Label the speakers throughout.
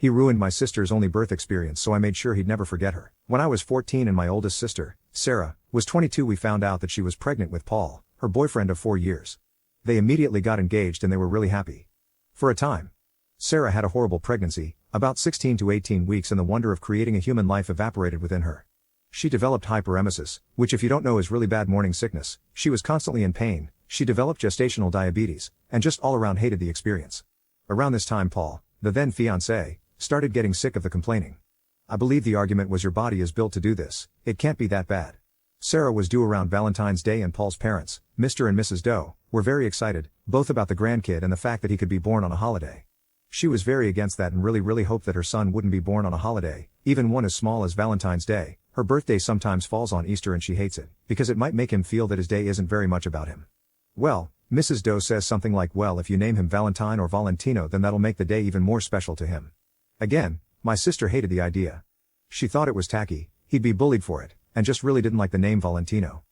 Speaker 1: He ruined my sister's only birth experience, so I made sure he'd never forget her. When I was 14 and my oldest sister, Sarah, was 22, we found out that she was pregnant with Paul, her boyfriend of 4 years. They immediately got engaged and they were really happy. For a time. Sarah had a horrible pregnancy, about 16 to 18 weeks, and the wonder of creating a human life evaporated within her. She developed hyperemesis, which if you don't know is really bad morning sickness. She was constantly in pain, she developed gestational diabetes, and just all around hated the experience. Around this time Paul, the then fiancé, started getting sick of the complaining. I believe the argument was, your body is built to do this, it can't be that bad. Sarah was due around Valentine's Day and Paul's parents, Mr. and Mrs. Doe, were very excited, both about the grandkid and the fact that he could be born on a holiday. She was very against that and really hoped that her son wouldn't be born on a holiday, even one as small as Valentine's Day. Her birthday sometimes falls on Easter and she hates it, because it might make him feel that his day isn't very much about him. Well, Mrs. Doe says something like, well, if you name him Valentine or Valentino then that'll make the day even more special to him. Again, my sister hated the idea. She thought it was tacky, he'd be bullied for it, and just really didn't like the name Valentino.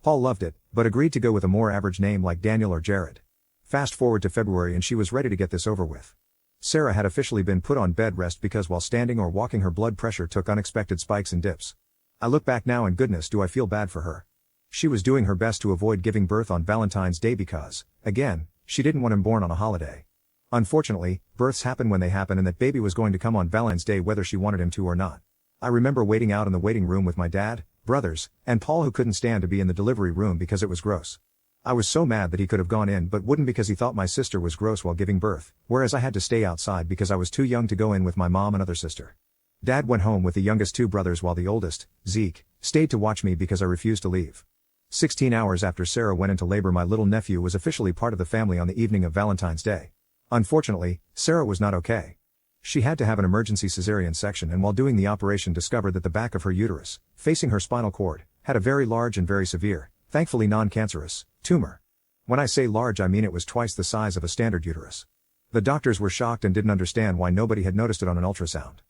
Speaker 1: Paul loved it, but agreed to go with a more average name like Daniel or Jared. Fast forward to February and she was ready to get this over with. Sarah had officially been put on bed rest because while standing or walking her blood pressure took unexpected spikes and dips. I look back now and goodness do I feel bad for her. She was doing her best to avoid giving birth on Valentine's Day because, again, she didn't want him born on a holiday. Unfortunately, births happen when they happen and that baby was going to come on Valentine's Day whether she wanted him to or not. I remember waiting out in the waiting room with my dad, brothers, and Paul, who couldn't stand to be in the delivery room because it was gross. I was so mad that he could have gone in but wouldn't because he thought my sister was gross while giving birth, whereas I had to stay outside because I was too young to go in with my mom and other sister. Dad went home with the youngest 2 brothers while the oldest, Zeke, stayed to watch me because I refused to leave. 16 hours after Sarah went into labor, my little nephew was officially part of the family on the evening of Valentine's Day. Unfortunately, Sarah was not okay. She had to have an emergency cesarean section and while doing the operation discovered that the back of her uterus, facing her spinal cord, had a very large and very severe, thankfully non-cancerous, tumor. When I say large I mean it was twice the size of a standard uterus. The doctors were shocked and didn't understand why nobody had noticed it on an ultrasound.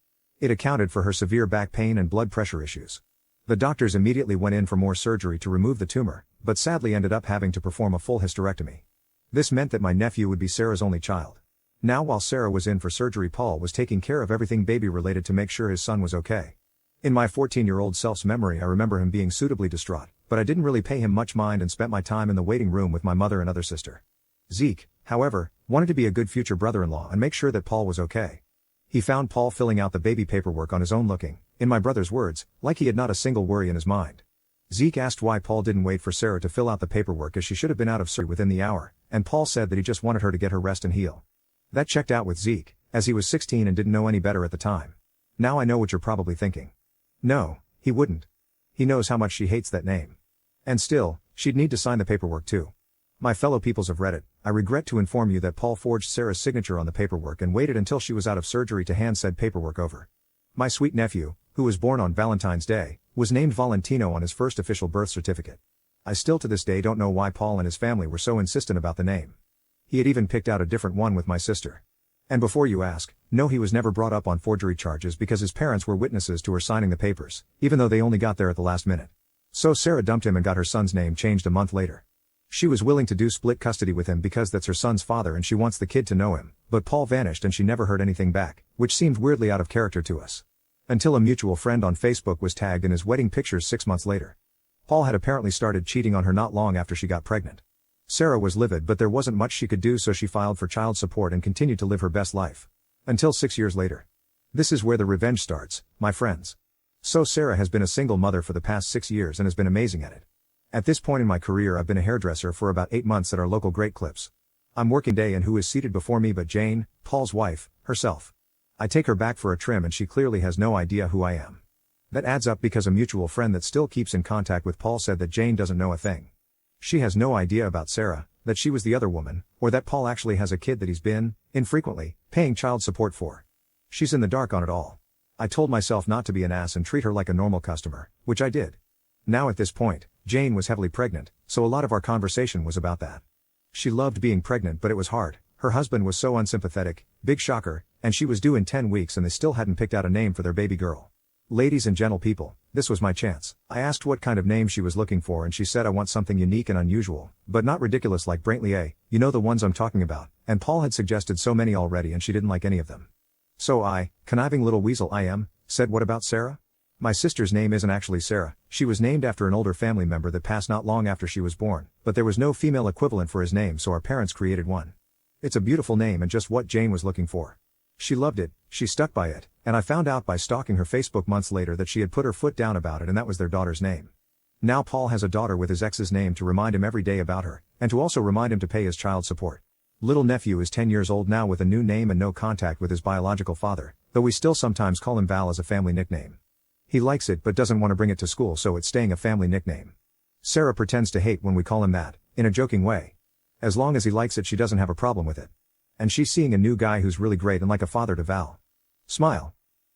Speaker 1: It accounted for her severe back pain and blood pressure issues. The doctors immediately went in for more surgery to remove the tumor, but sadly ended up having to perform a full hysterectomy. This meant that my nephew would be Sarah's only child. Now while Sarah was in for surgery, Paul was taking care of everything baby related to make sure his son was okay. In my 14-year-old self's memory I remember him being suitably distraught, but I didn't really pay him much mind and spent my time in the waiting room with my mother and other sister. Zeke, however, wanted to be a good future brother-in-law and make sure that Paul was okay. He found Paul filling out the baby paperwork on his own looking, in my brother's words, like he had not a single worry in his mind. Zeke asked why Paul didn't wait for Sarah to fill out the paperwork as she should have been out of surgery within the hour, and Paul said that he just wanted her to get her rest and heal. That checked out with Zeke, as he was 16 and didn't know any better at the time. Now I know what you're probably thinking. No, he wouldn't. He knows how much she hates that name. And still, she'd need to sign the paperwork too. My fellow peoples of Reddit, I regret to inform you that Paul forged Sarah's signature on the paperwork and waited until she was out of surgery to hand said paperwork over. My sweet nephew, who was born on Valentine's Day, was named Valentino on his first official birth certificate. I still to this day don't know why Paul and his family were so insistent about the name. He had even picked out a different one with my sister. And before you ask, no, he was never brought up on forgery charges because his parents were witnesses to her signing the papers, even though they only got there at the last minute. So Sarah dumped him and got her son's name changed a month later. She was willing to do split custody with him because that's her son's father and she wants the kid to know him, but Paul vanished and she never heard anything back, which seemed weirdly out of character to us. Until a mutual friend on Facebook was tagged in his wedding pictures 6 months later. Paul had apparently started cheating on her not long after she got pregnant. Sarah was livid but there wasn't much she could do, so she filed for child support and continued to live her best life. Until 6 years later. This is where the revenge starts, my friends. So Sarah has been a single mother for the past 6 years and has been amazing at it. At this point in my career I've been a hairdresser for about 8 months at our local Great Clips. I'm working day and who is seated before me but Jane, Paul's wife, herself. I take her back for a trim and she clearly has no idea who I am. That adds up because a mutual friend that still keeps in contact with Paul said that Jane doesn't know a thing. She has no idea about Sarah, that she was the other woman, or that Paul actually has a kid that he's been, infrequently, paying child support for. She's in the dark on it all. I told myself not to be an ass and treat her like a normal customer, which I did. Now at this point, Jane was heavily pregnant, so a lot of our conversation was about that. She loved being pregnant but it was hard, her husband was so unsympathetic, big shocker, and she was due in 10 weeks and they still hadn't picked out a name for their baby girl. Ladies and gentle people, this was my chance. I asked what kind of name she was looking for and she said I want something unique and unusual, but not ridiculous like Brantley A, you know the ones I'm talking about, and Paul had suggested so many already and she didn't like any of them. So I, conniving little weasel I am, said, what about Sarah? My sister's name isn't actually Sarah, she was named after an older family member that passed not long after she was born, but there was no female equivalent for his name, so our parents created one. It's a beautiful name and just what Jane was looking for. She loved it, she stuck by it, and I found out by stalking her Facebook months later that she had put her foot down about it and that was their daughter's name. Now Paul has a daughter with his ex's name to remind him every day about her, and to also remind him to pay his child support. Little nephew is 10 years old now with a new name and no contact with his biological father, though we still sometimes call him Val as a family nickname. He likes it but doesn't want to bring it to school, so it's staying a family nickname. Sarah pretends to hate when we call him that, in a joking way. As long as he likes it, she doesn't have a problem with it. And she's seeing a new guy who's really great and like a father to Val. Smile.